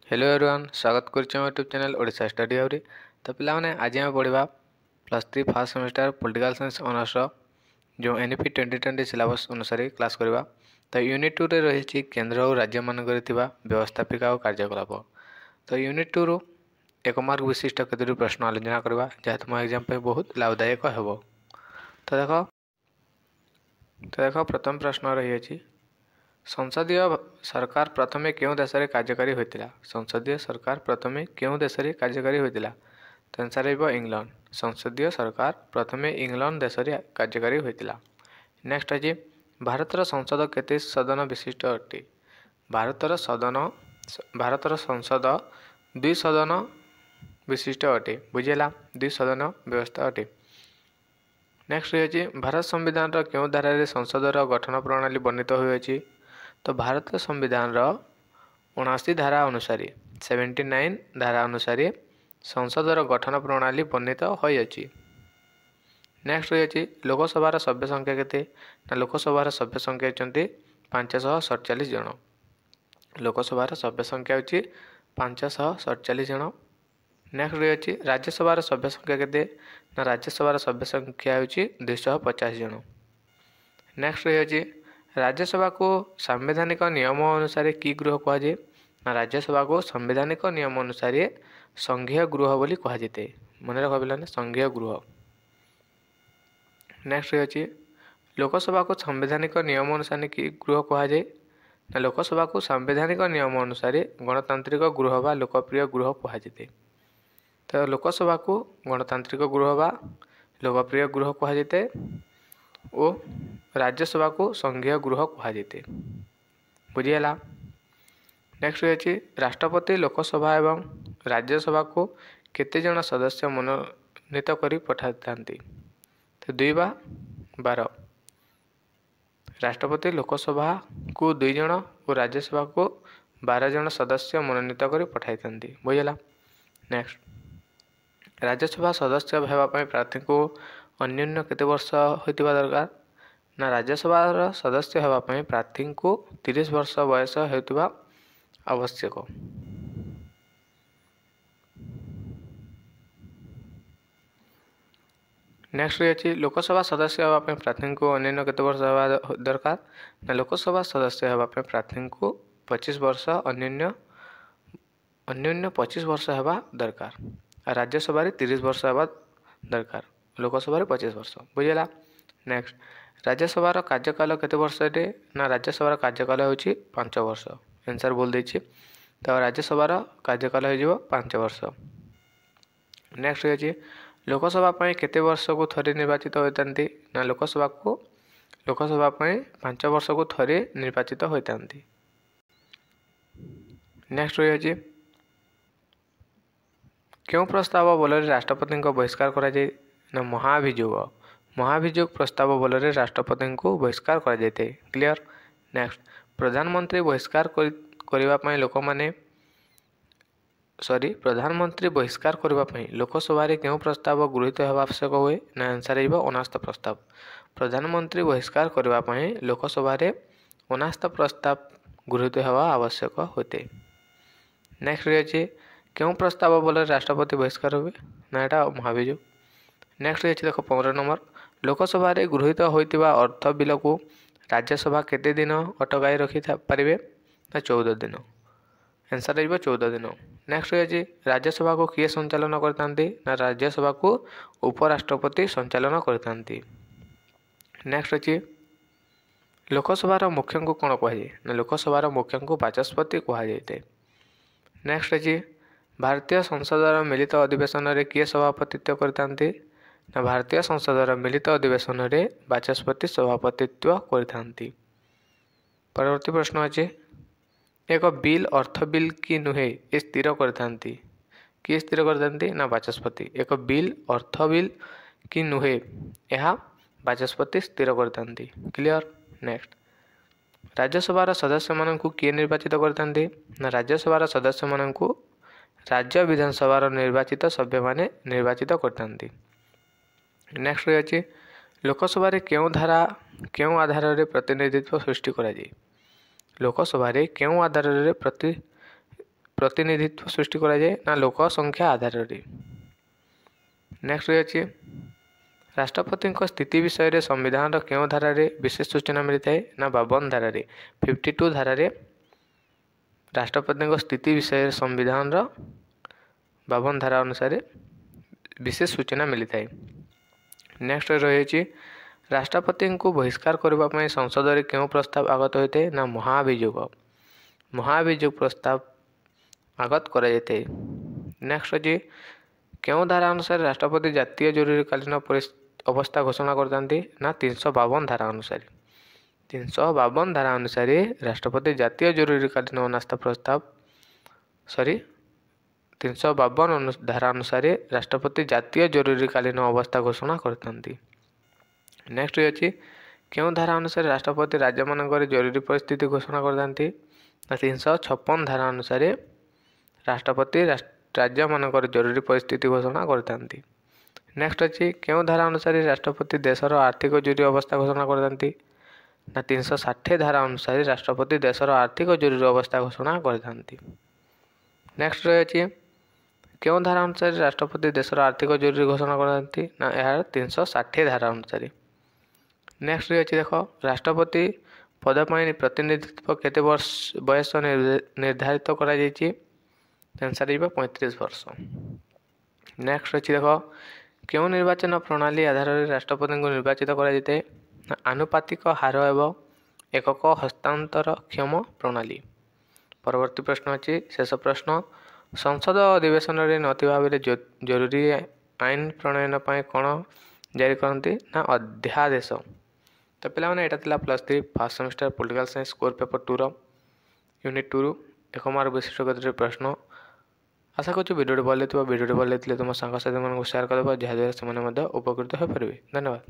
Hello everyone, स्वागत करुच्चे YouTube channel Odisha study house. तो पिलाने आज आम पढ़ा +3 first semester political science honours जो एनईपी 2020 सिलेबस अनुसार क्लास करवा। तो यूनिट 2 रे रही केंद्र और राज्य मानक व्यवस्थापिका और कार्यकलाप। तो यूनिट 2 रु 1 मार्क विशिष्ट केतोटी प्रश्न आलोचना करवा जहाँ तुम एग्जाम पे बहुत लाभदायक हेबो। तो देख प्रथम प्रश्न रही संसदीय सरकार प्रथमे क्यों देश में कार्यकारी होता। संसदीय सरकार प्रथमे क्यों देश में कार्यकारी होता। तो आंसर हो इंग्लैंड। संसदीय सरकार प्रथमे इंग्लैंड देश में कार्यकारी होता। नेक्स्ट अच्छे भारतर संसद केते सदन विशिष्ट अटे। भारतर संसद 2 सदन विशिष्ट अटे। बुझेगा 2 सदन व्यवस्था अटे। नेक्स्ट रही भारत संविधान क्यों धारा संसदर गठन प्रणाली वर्णित होती। तो भारत संविधान 79 धारा अनुसार 79 धारा अनुसार संसदर गठन प्रणाली वर्णित होती। नेक्स्ट रही लोकसभार सभ्य संख्या केते ना लोकसभार सभ्य संख्या होती 547 जन। लोकसभार सभ्य संख्या होची 547 जन। नेक्स्ट रही राज्यसभार सभ्य संख्या केते ना राज्यसभार सभ्य संख्या होची 250 जन। नेक्स्ट रही राज्यसभा को संवैधानिक नियम अनुसार की गृह कहुए ना राज्यसभा को संवैधानिक नियम अनुसार संघीय गृह बोली कहुए। मन रख पे संघीय गृह। नेक्स्ट रही लोकसभा को संवैधानिक नियम अनुसार की गृह कहुए ना लोकसभा को संवैधानिक नियम अनुसार गणतांत्रिक गृह व लोकप्रिय गृह कहुए। तो लोकसभा को गणतांत्रिक गृह व लोकप्रिय गृह कहुए और राज्यसभा को संघीय गृह कहुए। बुझीगला। नेक्स्ट रही राष्ट्रपति लोकसभा एवं राज्यसभा को केते जन सदस्य मनोनीत कर पठाई था। तो 2 वा 12। राष्ट्रपति लोकसभा को 2 जन और राज्यसभा को 12 जन सदस्य मनोनीत कर पठाई था। बुझेगा। नेक्स्ट राज्यसभा सदस्य होगापी प्रार्थी को अन्यून केते वर्ष होता दरकार ना राज्यसभा सदस्य होगापी प्रार्थी को 30 वर्ष बयस होता आवश्यक। नेक्स्ट रही लोकसभा सदस्य होगापी प्रार्थी को अन्यून केते वर्ष होगा दरकार ना लोकसभा सदस्य होगापी प्रार्थी को 25 वर्ष अन्यून 25 वर्ष होगा दरकार। राज्यसभा 30 वर्ष होगा दरकार। लोकसभा 25 वर्ष। बुझेगा। नेक्स्ट राज्यसभार कार्यकाल केते वर्ष ना राज्यसभार कार्यकाल होची 5 वर्ष। आंसर बोल देछि। तो राज्यसभार कार्यकाल हो 5 वर्ष। नेक्स्ट रही लोकसभा केते वर्ष को थरे निर्वाचित होता ना लोकसभा 5 वर्ष को थरे निर्वाचित होता। नेक्स्ट रही क्यों प्रस्ताव बल राष्ट्रपति को बहिष्कार करा जाए ना महाभियोग प्रस्ताव बल राष्ट्रपति को बहिष्कार करा जाए। क्लियर। नेक्स्ट प्रधानमंत्री बहिष्कार करने लोक माने प्रधानमंत्री बहिष्कार करने लोकसभा क्यों प्रस्ताव गृहीत होगा आवश्यक हुए ना आंसर हो अनास्था प्रस्ताव। प्रधानमंत्री बहिष्कार करने लोकसभा 79 प्रस्ताव गृहीत होगा आवश्यक होते। नेक्स्ट रही क्यों प्रस्ताव बल राष्ट्रपति बहिष्कार हुए ना यहाँ महाभियोग। नेक्स्ट रही देख 15 नंबर लोकसभा गृहीत होता अर्थ बिल को राज्यसभा केते दिन अटकाई रखी पारे ना 14 दिन। आंसर हो 14 दिन। नेक्स्ट रही राज्यसभा को किए संचालन करते ना राज्यसभा को उपराष्ट्रपति संचालन करते। नेक्स्ट अच्छी लोकसभार मुख्य को कौन कहुए ना लोकसभार मुख्य को बाचस्पति कहुए। नेक्स्ट अच्छी भारतीय संसदर मिलित अधिवेशन में किए सभापतित्व करते ना भारतीय संसदर मिलित अधिवेशन में बाचस्पति सभापतित्व करते। परवर्ती प्रश्न अच्छे एक बिल अर्थ बिल कि नुहे ये स्थिर करते किए स्थिर करते ना बाचस्पति। एक बिल अर्थ बिल कि नुहे यह बाचस्पति स्थिर करते। क्लियर। नेक्स्ट राज्यसभार सदस्य मान किए निर्वाचित करते ना राज्यसभार सदस्य मान राज्य विधानसभा निर्वाचित सभ्य माने निर्वाचित करते। नेक्स्ट रही लोकसभा क्यों आधार रे प्रतिनिधित्व सृष्टि करा जाए। लोकसभा क्यों आधार रे ପ୍ରତିନିଧିତ୍ୱ ସୃଷ୍ଟି କରାଯାଏ ନା ଲୋକ ସଂଖ୍ୟା ଆଧାରରେ। ନେକ୍ସଟ ଅଛି ରାଷ୍ଟ୍ରପତିଙ୍କ ସ୍ଥିତି ବିଷୟରେ ସମ୍ବିଧାନର କେଉଁ ଧାରାରେ ବିଶେଷ ସୂଚନା ମିଳିଥାଏ ନା 52 ଧାରାରେ। 52 ଧାରାରେ ରାଷ୍ଟ୍ରପତିଙ୍କ ସ୍ଥିତି ବିଷୟରେ ସମ୍ବିଧାନର 52 ଧାରା ଅନୁସାରେ ବିଶେଷ ସୂଚନା ମିଳିଥାଏ। ନେକ୍ସଟ ରହିଛି ରାଷ୍ଟ୍ରପତିଙ୍କୁ ବହିଷ୍କାର କରିବା ପାଇଁ ସଂସଦରେ କେଉଁ ପ୍ରସ୍ତାବ ଆଗତ ହୋଇଥାଏ ନା ମହାଭିଯୋଗ ପ୍ରସ୍ତାବ ଆଗତ କରାଯାଇଥାଏ। ନେକ୍ସଟ ଅଛି କେଉଁ ଧାରା ଅନୁସାରେ ରାଷ୍ଟ୍ରପତି ଜାତୀୟ ଜରୁରୀକାଳୀନ ଅବସ୍ଥା ଘୋଷଣା କରିଥାନ୍ତି ନା 352 ଧାରା ଅନୁସାରେ। 352 ଧାରା ଅନୁସାରେ ରାଷ୍ଟ୍ରପତି ଜାତୀୟ ଜରୁରୀକାଳୀନ ଅନାସ୍ଥା ପ୍ରସ୍ତାବ 352 ଧାରା ଅନୁସାରେ ରାଷ୍ଟ୍ରପତି ଜାତୀୟ ଜରୁରୀକାଳୀନ ଅବସ୍ଥା ଘୋଷଣା କରିଥାନ୍ତି। ନେକ୍ସଟ ଅଛି କେଉଁ ଧାରା ଅନୁସାରେ ରାଷ୍ଟ୍ରପତି ରାଜ୍ୟମାନଙ୍କରେ ଜରୁରୀ ପରିସ୍ଥିତି ଘୋଷଣା କରିଥାନ୍ତି ନା 356 ଧାରା ଅନୁସାରେ ରାଷ୍ଟ୍ରପତି ରାଜ୍ୟମାନଙ୍କରେ ଜରୁରୀ ପରିସ୍ଥିତି ଘୋଷଣା କରିଥାନ୍ତି। ନେକ୍ସଟ ଅଛି କେଉଁ ଧାରା ଅନୁସାରେ ରାଷ୍ଟ୍ରପତି ଦେଶର ଆର୍ଥିକ ଜରୁରୀ ଅବସ୍ଥା ଘୋଷଣା କରିଥାନ୍ତି ନା 360 ଧାରା ଅନୁସାରେ ରାଷ୍ଟ୍ରପତି ଦେଶର ଆର୍ଥିକ ଜରୁରୀ ଅବସ୍ଥା ଘୋଷଣା କରିଥାନ୍ତି। ନେକ୍ସଟ ରହିଛି କେଉଁ ଧାରା ଅନୁସାରେ ରାଷ୍ଟ୍ରପତି ଦେଶର ଆର୍ଥିକ ଜରୁରୀ ଘୋଷଣା କରିଥାନ୍ତି ନା ଏହାର 360 ଧାରା ଅନୁସାରେ। ନେକ୍ସଟ ଅଛି ଦେଖ ରାଷ୍ଟ୍ରପତି ପଦ ପାଇଁ ପ୍ରତିନିଧିତ୍ୱ କେତେ ବୟସ ନିର୍ଦ୍ଧାରିତ କରାଯାଇଛି। ଆନ୍ସର ଯିବ 35 ବର୍ଷ। ନେକ୍ସଟ ଅଛି ଦେଖ କେଉଁ ନିର୍ବାଚନ ପ୍ରଣାଳୀ ଆଧାରରେ ରାଷ୍ଟ୍ରପତିଙ୍କୁ ନିର୍ବାଚିତ କରାଯାଇଥାଏ ନା ଆନୁପାତିକ ହାର ଏବଂ ଏକକ ହସ୍ତାନ୍ତରକ୍ଷମ ପ୍ରଣାଳୀ। ପରବର୍ତ୍ତୀ ପ୍ରଶ୍ନ ଅଛି ଶେଷ ପ୍ରଶ୍ନ ସଂସଦ ଅଧିବେଶନରେ ନଥିବା ବେଳେ ଜରୁରୀ ଆଇନ ପ୍ରଣୟନ ପାଇଁ କ'ଣ ଜାରି କରନ୍ତି ନା ଅଧ୍ୟାଦେଶ। ତ ପିଲାମାନେ ଏଇଟା ଥିଲା +3 first semester political science core paper 2ର ୟୁନିଟ୍ 2ରୁ 1 ମାର୍କ ବିଶିଷ୍ଟ ଗତିରେ ପ୍ରଶ୍ନ। ଆଶା କରୁଛି ଭିଡ଼ିଓଟି ଭଲ ଲାଗିଥିବ। ଭିଡ଼ିଓଟି ଭଲ ଲାଗିଥିଲେ ତୁମ ସାଙ୍ଗସାଥିମାନଙ୍କୁ ସେୟାର କରିଦେବ ଯାହାଦ୍ୱାରା ସେମାନେ ମଧ୍ୟ ଉପକୃତ ହୋଇପାରିବେ। ଧନ୍ୟବାଦ।